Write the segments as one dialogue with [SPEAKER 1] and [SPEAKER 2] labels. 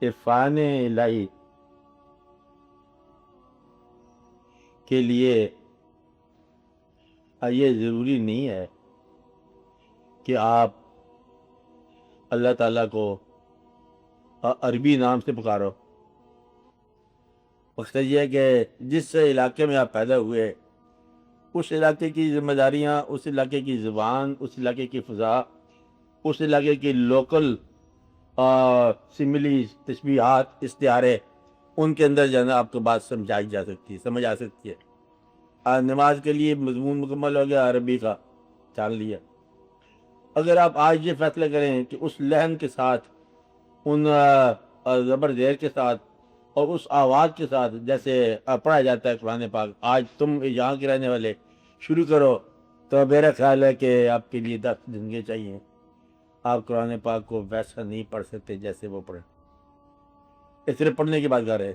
[SPEAKER 1] عرفان الہی کے لیے یہ ضروری نہیں ہے کہ آپ اللہ تعالیٰ کو عربی نام سے پکارو۔ مقصد یہ ہے کہ جس علاقے میں آپ پیدا ہوئے اس علاقے کی ذمہ داریاں، اس علاقے کی زبان، اس علاقے کی فضا، اس علاقے کی لوکل سملی تشبیہات، استعارے، ان کے اندر جو ہے نا آپ کو بات سمجھائی جا سکتی ہے، سمجھ آ سکتی ہے۔ نماز کے لیے مضمون مکمل ہو گیا، عربی کا جان لیا۔ اگر آپ آج یہ فیصلہ کریں کہ اس لحن کے ساتھ، ان زبر زیر کے ساتھ اور اس آواز کے ساتھ جیسے پڑھا جاتا ہے قرآن پاک، آج تم یہاں کے رہنے والے شروع کرو، تو میرا خیال ہے کہ آپ کے لیے 10 زندگی چاہیے۔ آپ قرآن پاک کو ویسا نہیں پڑھ سکتے جیسے وہ پڑھے، اس طرح پڑھنے کی بات کر رہے۔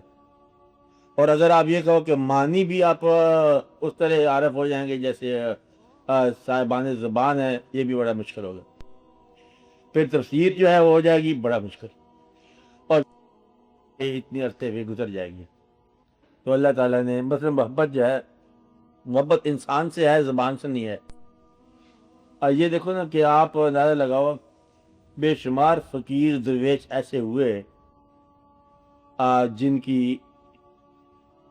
[SPEAKER 1] اور اگر آپ یہ کہو کہ معنی بھی آپ اس طرح عارف ہو جائیں گے جیسے صاحبان زبان ہے، یہ بھی بڑا مشکل ہوگا۔ پھر تفسیر جو ہے وہ ہو جائے گی بڑا مشکل، اور یہ اتنی عرصے بھی گزر جائے گی۔ تو اللہ تعالیٰ نے مثلا محبت جو ہے، محبت انسان سے ہے، زبان سے نہیں ہے۔ اور یہ دیکھو نا کہ آپ اندازہ لگاؤ، بے شمار فقیر درویش ایسے ہوئے جن کی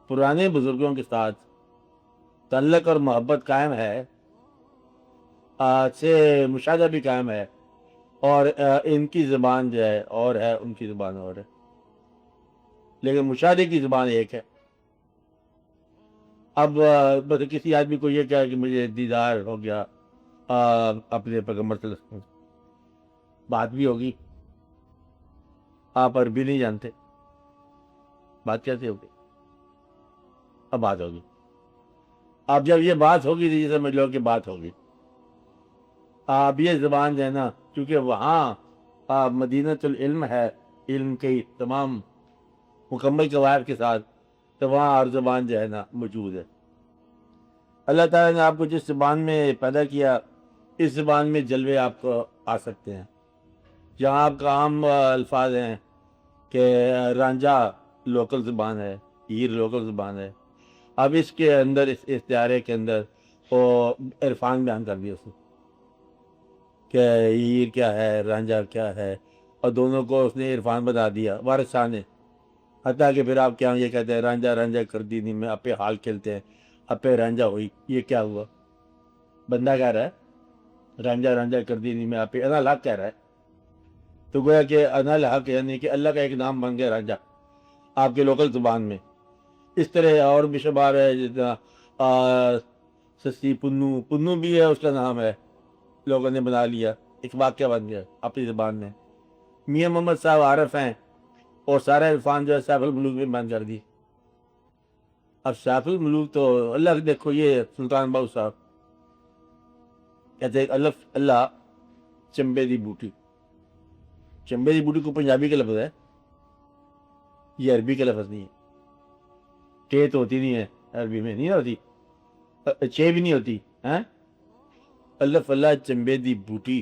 [SPEAKER 1] پرانے بزرگوں کے ساتھ تعلق اور محبت قائم ہے، سے مشاہدہ بھی قائم ہے، اور ان کی زبان جو ہے اور ہے، ان کی زبان اور ہے، لیکن مشاہدے کی زبان ایک ہے۔ اب بس کسی آدمی کو یہ کہا کہ مجھے دیدار ہو گیا اپنے پیغمبر صلی اللہ علیہ وسلم، بات بھی ہوگی، آپ عربی نہیں جانتے، بات کیسے ہوگی؟ اب بات ہوگی، اب جب یہ بات ہوگی تو یہ سمجھ لو کہ بات ہوگی۔ اب یہ زبان جو ہے نا، کیونکہ وہاں مدینۃ العلم ہے، علم کی تمام مکمل قواعد کے ساتھ، تو وہاں ہر زبان جو ہے نا موجود ہے۔ اللہ تعالیٰ نے آپ کو جس زبان میں پیدا کیا، اس زبان میں جلوے آپ کو آ سکتے ہیں۔ جہاں آپ کا عام الفاظ ہیں کہ رانجھا لوکل زبان ہے، ہیر لوکل زبان ہے، اب اس کے اندر، اس استعارے کے اندر وہ عرفان بیان کر دیا اس نے کہ ہیر کیا ہے، رانجھا کیا ہے، اور دونوں کو اس نے عرفان بتا دیا وارثان نے۔ حتیٰ کہ پھر آپ کیا یہ کہتے ہیں رانجھا رانجھا کر دی نہیں میں اپے حال کھیلتے ہیں، اپے رانجھا ہوئی، یہ کیا ہوا؟ بندہ کہہ رہا ہے رانجھا رانجھا کر دی نہیں میں اپے، انا الحق کہہ رہا ہے، تو گویا کہ انا الحق یعنی کہ اللہ کا ایک نام بن گیا رانجھا آپ کے لوکل زبان میں۔ اس طرح اور بھی شمار ہے، جتنا سسی پنو، پنو بھی ہے، اس کا نام ہے، لوگوں نے بنا لیا، ایک واقعہ بن گیا اپنی زبان میں۔ میاں محمد صاحب عارف ہیں، اور سارا عرفان جو ہے سیف الملوک میں بند کر دی۔ اب سیف الملوک تو اللہ دیکھو، یہ سلطان باہو صاحب کہتے ہیں الف اللہ چمبے دی بوٹی، چمبے دی بوٹی کو پنجابی کا لفظ ہے، یہ عربی کا لفظ نہیں ہے۔ ٹے تو ہوتی نہیں ہے عربی میں، نہیں ہوتی، چے بھی نہیں ہوتی ہیں۔ الف اللہ چمبے دی بوٹی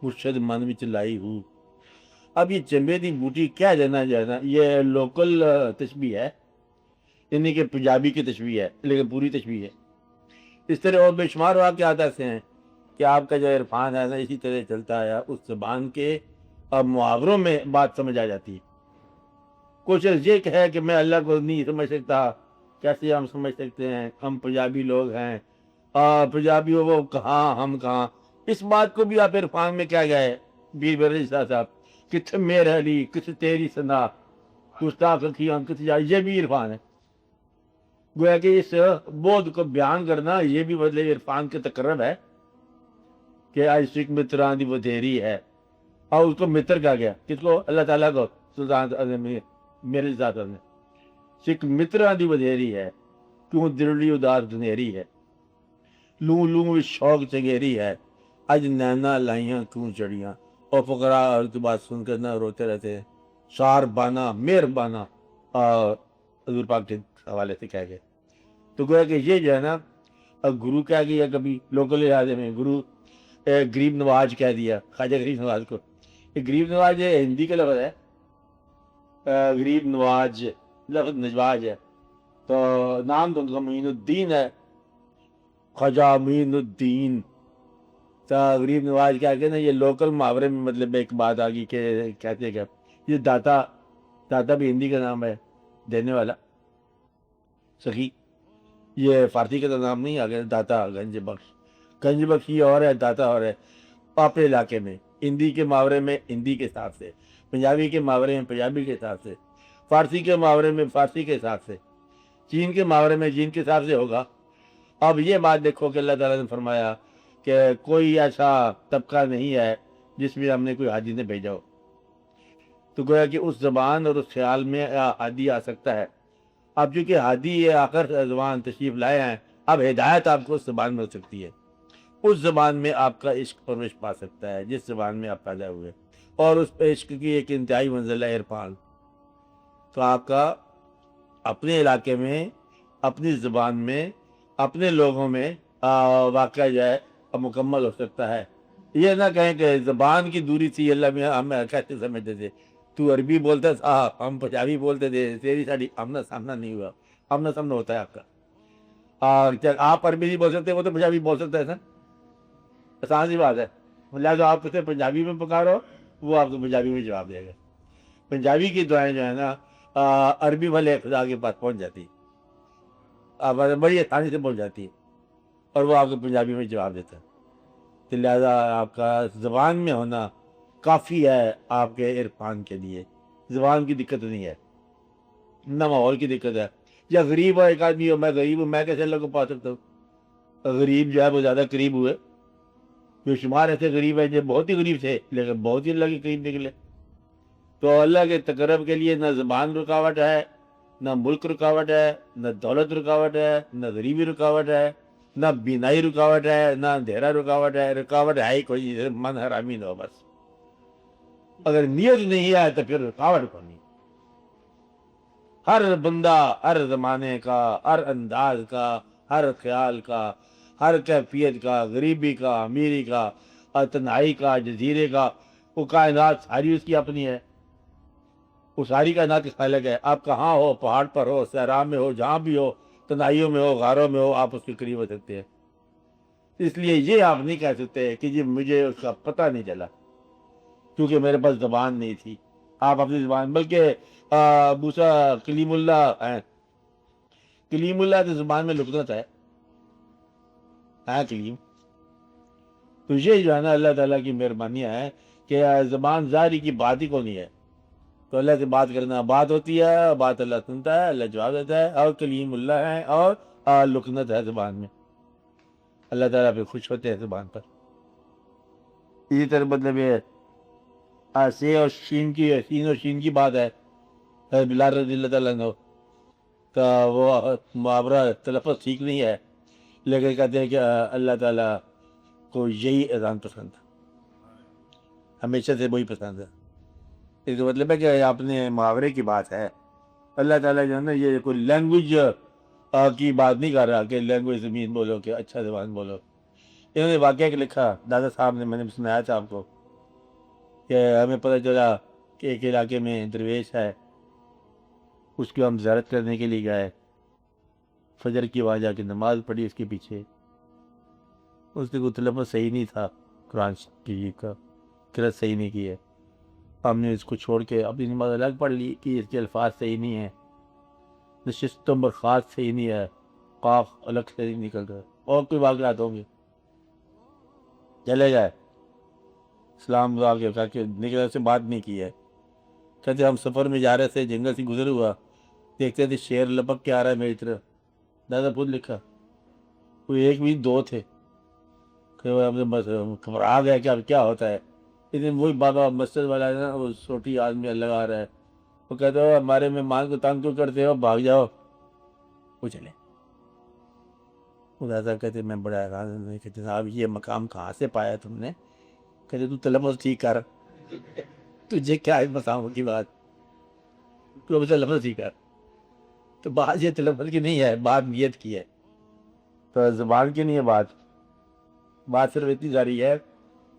[SPEAKER 1] مرشد من وچ لائی ہو۔ اب یہ چمبے دی بوٹی کیا جانا جانا، یہ لوکل تشبیہ ہے، یعنی کہ پنجابی کی تشبیہ ہے، لیکن پوری تشبیہ ہے۔ اس طرح اور بے شمار واقعات ایسے ہیں کہ آپ کا جو عرفان ہے نا اسی طرح چلتا آیا، اس زبان کے محاوروں میں بات سمجھ آ جاتی ہے۔ کچھ یہ ہے کہ میں اللہ کو نہیں سمجھ سکتا، کیسے ہم سمجھ سکتے ہیں، ہم پنجابی لوگ ہیں، پنجابی وہ کہاں ہم کہاں۔ اس بات کو بھی آپ عرفان میں کیا گئے بیر بر صاحب، کتھ میرے علی کتھ تیری سنا گستاخ اکھیاں کتھ جا، یہ بھی عرفان ہے۔ گویا کہ اس بودھ کو بیان کرنا یہ بھی بدلے عرفان کے تقرب ہے کہ عاشق متران دی ودھیری ہے، اور اس کو متر کہا گیا، کس کو؟ اللہ تعالیٰ کو، سلطان میرے ذات نے سکھ متران دی ودھیری ہے، کیوں دلڑی اداس دھنیری ہے، لوں لوں شوق چنگیری ہے، اج نینا لائیاں کیوں چڑیاں۔ اور فقراء اور کی بات سن کر نہ روتے رہتے ہیں، شار بانا مہربانا حضور پاک کے حوالے سے کہہ گئے۔ تو گویا کہ یہ جو ہے نا، گرو کہہ گیا کبھی لوکل لحاظے میں، گرو غریب نواز کہہ دیا، خواجہ غریب نواز کو۔ یہ غریب نواز یہ ہندی کا لفظ ہے، غریب نواز، لفظ نجواز ہے، تو نام تو ان کا معین الدین ہے، خواجہ معین الدین۔ تو غریب نواز کیا کہ نا یہ لوکل محاورے میں مطلب ایک بات آ گئی کہ کہتے ہیں کہ یہ داتا، داتا بھی ہندی کا نام ہے، دینے والا، سخی، یہ فارسی کا تو نام نہیں آ گیا، داتا گنج بخش، گنج بخش یہ اور ہے، داتا اور ہے، اپنے علاقے میں ہندی کے محاورے میں ہندی کے حساب سے، پنجابی کے محاورے میں پنجابی کے حساب سے، فارسی کے محاورے میں فارسی کے حساب سے، چین کے محاورے میں چین کے حساب سے ہوگا۔ اب یہ بات دیکھو کہ اللہ تعالیٰ نے فرمایا کہ کوئی ایسا طبقہ نہیں ہے جس میں ہم نے کوئی حاجی نے بھیجا ہو، تو گویا کہ اس زبان اور اس خیال میں حادی آ سکتا ہے۔ اب چونکہ حادی یہ آخر زبان تشریف لائے ہیں، اب ہدایت آپ کو اس زبان میں ہو سکتی ہے، اس زبان میں آپ کا عشق پرورش پا سکتا ہے جس زبان میں آپ پیدا ہوئے، اور اس پہ عشق کی ایک انتہائی منزل ہے عرفان۔ تو آپ کا اپنے علاقے میں، اپنی زبان میں، اپنے لوگوں میں واقعہ جو ہے مکمل ہو سکتا ہے۔ یہ نہ کہیں کہ زبان کی دوری تھی، اللہ میں ہم کہتے سمجھتے تھے تو عربی بولتا تھا، ہم پنجابی بولتے تھے، تیری ساڑی آمنا سامنا نہیں ہوا، آمنا سامنا ہوتا ہے آپ کا۔ آپ عربی نہیں بول سکتے، وہ تو پنجابی بول سکتا ہے سر، آسان سی بات ہے۔ لہٰذا آپ اسے پنجابی میں پکارو، وہ آپ کو پنجابی میں جواب دے گا۔ پنجابی کی دعائیں جو ہے نا عربی والے خدا کے پاس پہنچ جاتی، بڑی آسانی سے پہنچ جاتی ہے، اور وہ آپ کو پنجابی میں جواب دیتا ہے۔ تو لہٰذا آپ کا زبان میں ہونا کافی ہے آپ کے عرفان کے لیے، زبان کی دقت نہیں ہے، نہ ماحول کی دقت ہے۔ یا غریب ہو ایک آدمی ہو، میں غریب ہوں، میں کیسے اللہ کو پا سکتا ہوں؟ غریب جو ہے وہ زیادہ قریب ہوئے، جو شمار ایسے غریب ہیں جو بہت ہی غریب تھے لیکن بہت ہی اللہ کے قریب نکلے۔ تو اللہ کے تقرب کے لیے نہ زبان رکاوٹ ہے، نہ ملک رکاوٹ ہے، نہ دولت رکاوٹ ہے، نہ غریبی رکاوٹ ہے، نہ بینائی رکاوٹ ہے، نہ اندھیرا رکاوٹ ہے۔ رکاوٹ ہے ہی کوئی نہیں، من حرامی نہ ہو بس۔ اگر نیت نہیں ہے تو پھر رکاوٹ کو نہیں۔ ہر بندہ ہر زمانے کا، ہر انداز کا، ہر خیال کا، ہر کیفیت کا، غریبی کا، امیری کا، تنہائی کا، جزیرے کا، وہ کائنات ساری اس کی اپنی ہے، وہ ساری کائنات کی خالق ہے۔ آپ کہاں ہو، پہاڑ پر ہو، صحرا میں ہو، جہاں بھی ہو، تنہائیوں میں ہو، غاروں میں ہو، آپ اس کے قریب ہو سکتے ہیں۔ اس لیے یہ آپ نہیں کہہ سکتے کہ جی مجھے اس کا پتہ نہیں چلا کیونکہ میرے پاس زبان نہیں تھی۔ آپ اپنی زبان، بلکہ موسیٰ کلیم اللہ ہیں، کلیم اللہ کی زبان میں لکنت ہے کلیم۔ تو یہ جو ہے نا اللہ تعالیٰ کی مہربانیاں ہیں کہ زبان ظاہری کی بات ہی کو نہیں ہے، تو اللہ سے بات کرنا بات ہوتی ہے، بات اللہ سنتا ہے، اللہ جواب دیتا ہے، اور کلیم اللہ ہے، اور لکنت ہے زبان میں، اللہ تعالیٰ پہ خوش ہوتے ہیں زبان پر۔ اسی طرح مطلب یہ سے اور شین کی، سین اور شین کی بات ہے، بلال رضی اللہ تعالیٰ عنہ کا وہ محاورہ تلفظ ٹھیک نہیں ہے، لیکن کہتے ہیں کہ اللہ تعالیٰ کو یہی اذان پسند ہے، ہمیشہ سے وہی پسند ہے۔ اس کا مطلب ہے کہ اپنے محاورے کی بات ہے۔ اللہ تعالیٰ جو ہے نا یہ کوئی لینگویج کی بات نہیں کر رہا کہ لینگویج زمین بولو کہ اچھا زبان بولو۔ انہوں نے واقعہ کہ لکھا دادا صاحب نے، میں نے سنایا تھا آپ کو کہ ہمیں پتہ چلا کہ ایک علاقے میں درویش ہے، اس کی ہم زیارت کرنے کے لیے گئے، فجر کی آواز آ کے نماز پڑھی اس کے پیچھے، اس نے کوئی تلفظ صحیح نہیں تھا قرآن کی کا، قرأت صحیح نہیں کی ہے، ہم نے اس کو چھوڑ کے اپنی نماز الگ پڑھ لی کہ اس کے الفاظ صحیح نہیں ہیں، نشست و برخاست صحیح نہیں ہے، قاف الگ سے نہیں نکل رہا، اور کوئی واقعات ہوں گے، چلے گئے اسلام کے کہا کہ نکلنے سے بات نہیں کی ہے۔ کہتے ہم سفر میں جا رہے تھے، جنگل سے گزر ہوا، دیکھتے تھے شیر لپک کے آ رہا ہے میری طرف، دادا خود لکھا کوئی ایک بھی دو تھے کہ وہ ہم بس گھبرا گیا کہ اب کیا ہوتا ہے۔ لیکن وہی بابا مسجد والا ہے نا، وہ چھوٹی آدمی لگا رہا ہے، وہ کہتے ہو ہمارے مہمان کو تنگ کیوں کرتے ہو، بھاگ جاؤ، وہ چلے۔ وہ دادا کہتے میں بڑا حیران، کہتے صاحب یہ مقام کہاں سے پایا تم نے؟ کہتے تو تلفظ ٹھیک کر، تجھے کیا ہے مقام کی بات، تو اب تلفظ ٹھیک کر۔ تو بات یہ تلفظ کی نہیں ہے، بات نیت کی ہے، تو زبان کی نہیں ہے بات صرف اتنی ساری ہے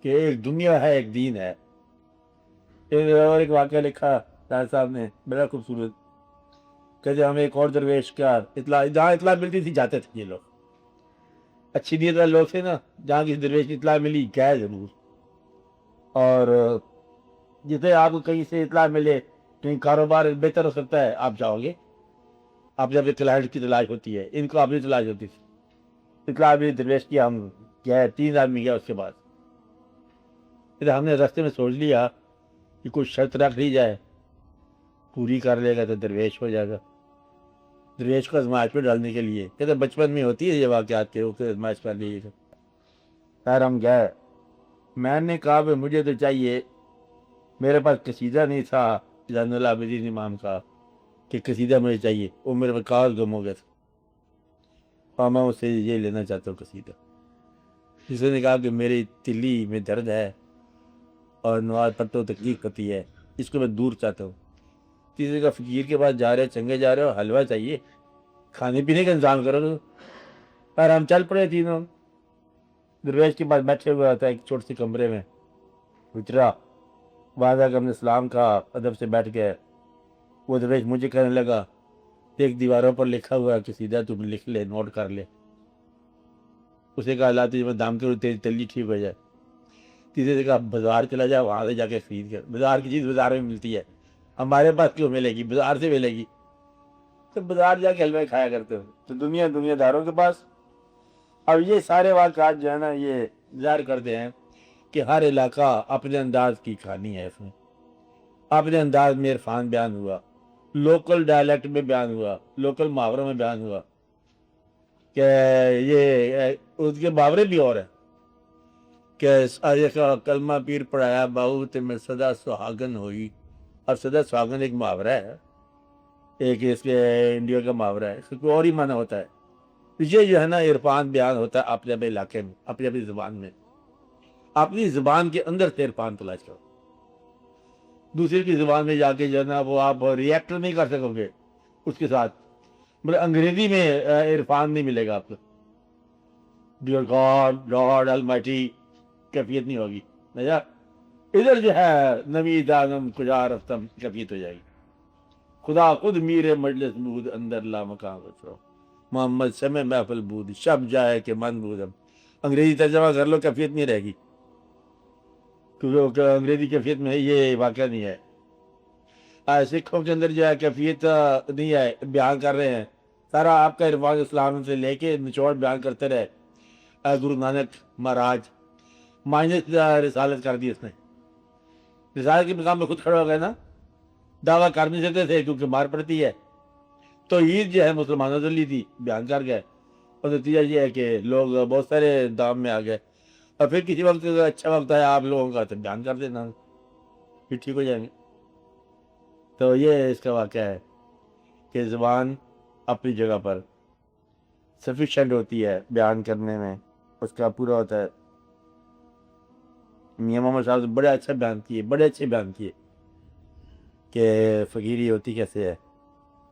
[SPEAKER 1] کہ ایک دنیا ہے، ایک دین ہے۔ اور ایک واقعہ لکھا طاہر صاحب نے بڑا خوبصورت کہتے ہمیں ایک اور درویش کا اطلاع، جہاں اطلاع ملتی تھی جاتے تھے یہ لوگ، اچھی نیت والے لوگ تھے نا، جہاں کسی درویش کی اطلاع ملی گئے ضرور. اور جسے آپ کو کہیں سے اطلاع ملے کہیں کاروبار بہتر ہو سکتا ہے آپ جاؤ گے. آپ جب کلائنٹ کی تلاش ہوتی ہے، ان کو اپنی تلاش ہوتی تھی، اطلاع بھی درویش کی، ہم گئے 3 آدمی گیا. اس کے بعد پھر ہم نے راستے میں سوچ لیا کہ کوئی شرط رکھ لی جائے، پوری کر لے گا تو درویش ہو جائے گا. درویش کو آزمائش میں ڈالنے کے لیے کہتے بچپن میں ہوتی ہے یہ واقعات کے اسے آزمائش کر لیے گا. خیر ہم گئے. میں نے کہا کہ مجھے تو چاہیے، میرے پاس قصیدہ نہیں تھا زین العابدین امام کا کہ قصیدہ مجھے چاہیے، وہ میرے پاس کاغذ گم ہو گیا تھا، اور میں اسے یہ لینا چاہتا ہوں قصیدہ. جس نے کہا کہ میری تلی میں درد ہے اور نواز پتوں تکلیف ہوتی ہے، اس کو میں دور چاہتا ہوں. تیسرے کا فقیر کے پاس جا رہے چنگے جا رہے ہو، حلوہ چاہیے، کھانے پینے کا انتظام کرو. تو پر ہم چل پڑے تینوں. درویش کے پاس بیٹھے ہوا تھا ایک چھوٹے سے کمرے میں، اترا وہاں تک ہم نے سلام کہا، ادب سے بیٹھ گئے. وہ درویش مجھے کہنے لگا ایک دیواروں پر لکھا ہوا ہے قصیدہ، تم لکھ لے، نوٹ کر لے. اسے کہا لاتی میں دام کروں تیری تلی ٹھیک ہو جائے. تیسرے سے کہا بازار چلا جا، وہاں سے جا کے خرید کر. بازار کی چیز بازار میں ملتی ہے، ہمارے پاس کیوں ملے گی، بازار سے ملے گی. تو بازار جا کے حلوے کھایا کرتے ہو. تو دنیا داروں کے پاس. اب یہ سارے واقعات جو ہے نا یہ ظاہر کرتے ہیں کہ ہر علاقہ اپنے انداز کی کہانی ہے. اس میں اپنے انداز میں عرفان بیان ہوا، لوکل ڈائلیکٹ میں بیان ہوا، لوکل محاوروں میں بیان ہوا. کہ یہ اس کے محاورے بھی اور ہیں کہ کلمہ پیر پڑھایا باہو تے میں صدا سہاگن ہوئی. اور صدا سہاگن ایک محاورہ ہے، ایک اس کے انڈیا کا محاورہ ہے، اس کو اور ہی معنی ہوتا ہے. یہ جو ہے نا عرفان بیان ہوتا ہے اپنے اپنے علاقے میں، اپنی اپنی زبان میں. اپنی زبان کے اندر سے عرفان تلاش کرو. دوسرے کی زبان میں جا کے جو ہے نا وہ آپ ریئیکٹ نہیں کر سکو گے اس کے ساتھ. مطلب انگریزی میں عرفان نہیں ملے گا آپ کو. ڈیئر گاڈ لارڈ المائٹی کیفیت نہیں ہوگی. ادھر جو ہے نمی دانم کجا رفتم کیفیت ہو جائے گی. خدا خود میرے مجلس بود اندر لا مقام بچو، محمد سمے محفل بود شب جائے کہ من بودم. انگریزی ترجمہ کر لو، کیفیت نہیں رہے گی، کیونکہ انگریزی کیفیت میں یہ واقعہ نہیں ہے. سکھوں کے اندر جو ہے کیفیت نہیں ہے، بیان کر رہے ہیں سارا آپ کا عرفان اسلام سے لے کے نچوڑ بیان کرتے رہے. گرو نانک مہاراج مائنس رسالت کر دی اس نے. رسالت کے مقام میں خود کھڑے ہو گئے نا، دعویٰ کر نہیں سکتے تھے کیونکہ مار پڑتی ہے. تو عید جو ہے مسلمانوں سے لی تھی، بیان کر گئے. اور نتیجہ یہ ہے کہ لوگ بہت سارے دام میں آ گئے. اور پھر کسی وقت اچھا وقت ہے آپ لوگوں کا تو بیان کر دینا، پھر ٹھیک ہو جائیں گے. تو یہ اس کا واقعہ ہے کہ زبان اپنی جگہ پر سفیشینٹ ہوتی ہے بیان کرنے میں، اس کا پورا ہوتا ہے. میاں محمد صاحب نے بڑے اچھے بیان کیے کہ فقیری ہوتی کیسے ہے.